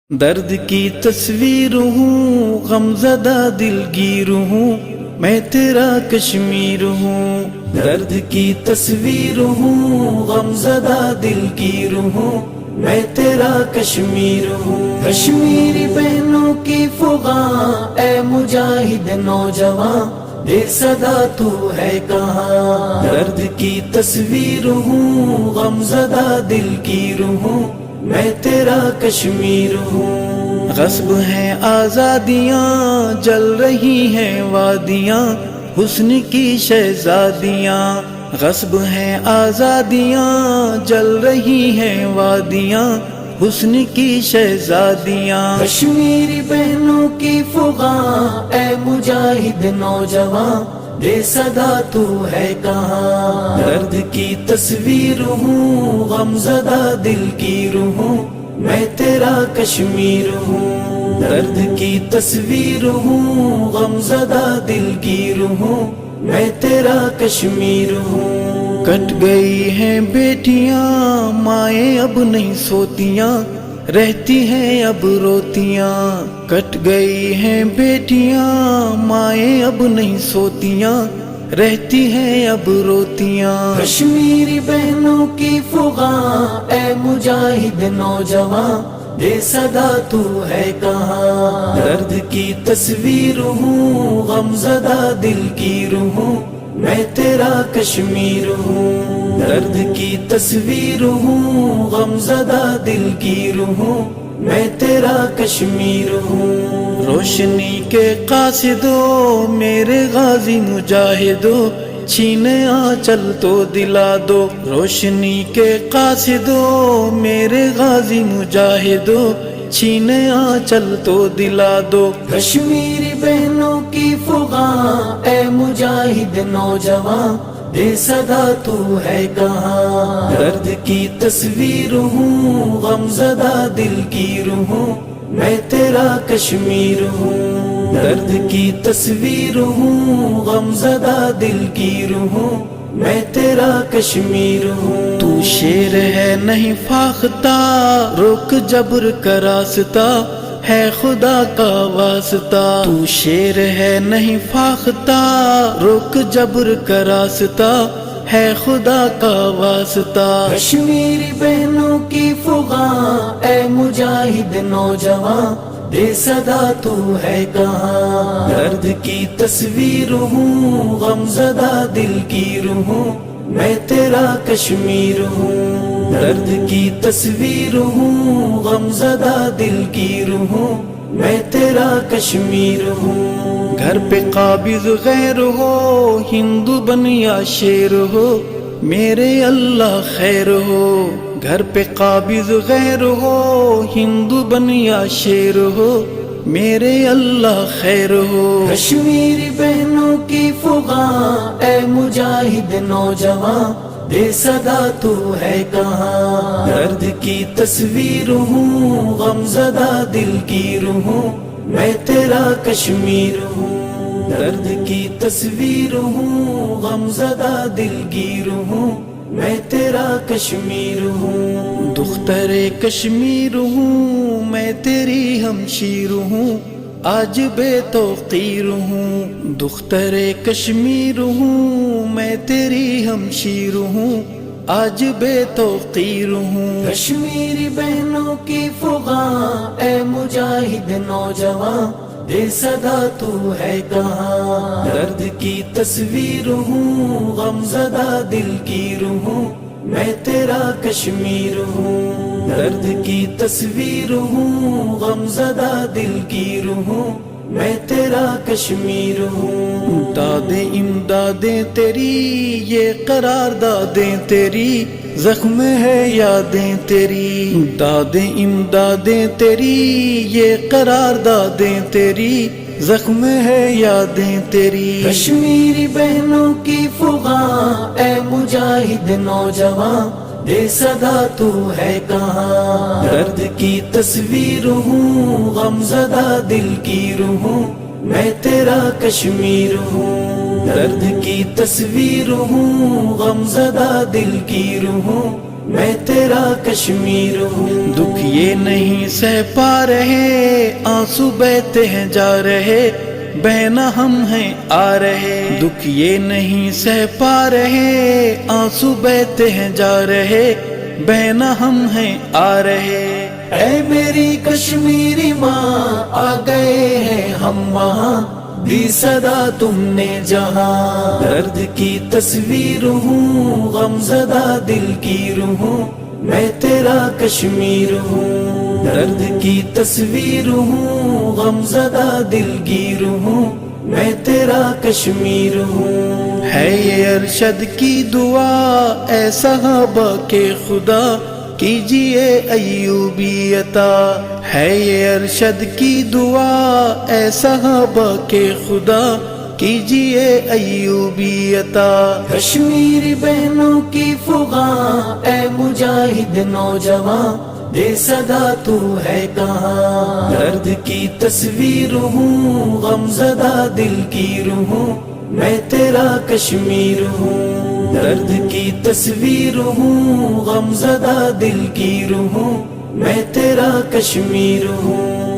درد کی تصویر ہوں، غمزدہ دلگیر ہوں، میں تیرا کشمیر ہوں۔ درد کی تصویر ہوں، غمزدہ دلگیر ہوں، میں تیرا کشمیر ہوں۔ کشمیری بہنوں کی فغاں، اے مجاہد نوجوان، بے صدا تو ہے کہاں۔ درد کی تصویر ہوں، غمزدہ دلگیر ہوں، میں تیرا کشمیر ہوں۔ غصب ہیں آزادیاں، جل رہی ہیں وادیاں، حسن کی شہزادیاں۔ غصب ہیں آزادیاں، جل رہی ہیں وادیاں، حسن کی شہزادیاں۔ کشمیری بہنوں کی فغاں، اے مجاہد نوجوان، بے صدا تو ہے کہاں۔ درد کی تصویر ہوں، غمزدہ دلگیر ہوں، میں تیرا کشمیر ہوں۔ درد کی تصویر ہوں، غمزدہ دلگیر ہوں، میں تیرا کشمیر ہوں۔ کٹ گئی ہیں بیٹیاں، مائیں اب نہیں سوتیاں، رہتی ہیں اب روتیاں۔ کٹ گئی ہیں بیٹیاں، مائیں اب نہیں سوتیاں، رہتی ہیں اب روتیاں۔ کشمیری بہنوں کی فغاں، اے مجاہد نوجوان، بے صدا تو ہے کہاں۔ درد کی تصویر ہوں، غمزدہ دلگیر ہوں، میں تیرا کشمیر ہوں۔ درد کی تصویر ہوں، غمزدہ دلگیر ہوں، میں تیرا کشمیر ہوں۔ روشنی کے قاصدو، میرے غازی مجاہدو، چھینے آنچل تو دلا دو۔ روشنی کے قاصدو، میرے غازی مجاہدو، چھینے آنچل تو دلا دو۔ کشمیری بہنوں کی فغاں، اے مجاہد نوجوان، بے صدا تو ہے کہاں۔ درد کی تصویر ہوں، غمزدہ دلگیر ہوں، میں تیرا کشمیر ہوں۔ درد کی تصویر ہوں، غمزدہ دلگیر ہوں، میں تیرا کشمیر ہوں۔ تو شیر ہے نہیں فاختہ، رک جبر کا راستہ، ہے خدا کا واسطہ۔ تو شیر ہے نہیں فاختہ، رک جبر کا راستہ، ہے خدا کا واسطہ۔ کشمیری بہنوں کی فغاں، اے مجاہد نوجوان، بے صدا تو ہے کہاں۔ درد کی تصویر ہوں، غمزدہ دلگیر ہوں، میں تیرا کشمیر ہوں۔ درد کی تصویر ہوں، غمزدہ دلگیر ہوں، میں تیرا کشمیر ہوں۔ گھر پہ قابض غیر ہو، ہندو بن یا شیر ہو، میرے اللہ خیر ہو۔ گھر پہ قابض غیر ہو، ہندو بن یا شیر ہو، میرے اللہ خیر ہو۔ کشمیری بہنوں کی فغاں، اے مجاہد نوجوان، بے صدا تو ہے کہاں۔ درد کی تصویر ہوں، غمزدہ دلگیر ہوں، میں تیرا کشمیر ہوں۔ درد کی تصویر ہوں، غمزدہ دلگیر ہوں، میں تیرا کشمیر ہوں۔ دختر کشمیر ہوں، میں تیری ہمشیر ہوں، آج بے توقیر ہوں۔ دختر کشمیر ہوں، میں تیری ہمشیر ہوں، آج بے توقیر ہوں۔ کشمیری بہنوں کی فغاں، اے مجاہد نوجوان، بے صدا تو ہے کہاں۔ درد کی تصویر ہوں، غمزدہ دلگیر ہوں، میں تیرا کشمیر ہوں۔ درد کی تصویر ہوں، غمزدہ دلگیر ہوں، میں تیرا کشمیر ہوں۔ دادیں امدادیں تیری، یہ قرار دادیں تیری، زخم ہے یادیں تیری۔ دادیں امدادیں تیری، یہ قرار دادیں تیری، زخم ہے یادیں تیری۔ کشمیری بہنوں کی فغاں، اے مجاہد نوجوان، بے صدا تو ہے کہاں۔ درد کی تصویر ہوں، غمزدہ دلگیر ہوں، میں تیرا کشمیر ہوں۔ درد کی تصویر ہوں، غمزدہ دلگیر ہوں، میں تیرا کشمیر ہوں۔ دکھ یہ نہیں سہ پا رہے، آنسو بہتے ہیں جا رہے، بہنا ہم ہیں آ رہے۔ دکھ یہ نہیں سہ پا رہے، آنسو بہتے ہیں جا رہے، بہنا ہم ہیں آ رہے۔ اے میری کشمیری ماں، آ گئے ہیں ہم وہاں، دی صدا تم نے جہاں۔ درد کی تصویر ہوں، غم زدہ دل کی روح ہوں، میں تیرا کشمیر ہوں۔ درد کی تصویر ہوں، غم زدہ دل کی روح ہوں، میں تیرا کشمیر ہوں۔ ہے یہ ارشد کی دعا، اے صحابہ کے خدا، کیجئے ایوبی عطا۔ ہے یہ ارشد کی دعا، اے صحابہ کے خدا، کیجئے ایوبی عطا۔ کشمیری بہنوں کی فغاں، اے مجاہد نوجوان، دے صدا تو ہے کہاں۔ درد کی تصویر ہوں، غم زدہ دل کی روح ہوں، میں تیرا کشمیر ہوں۔ درد کی تصویر ہوں، غم زدہ دل کی روح ہوں، میں تیرا کشمیر ہوں۔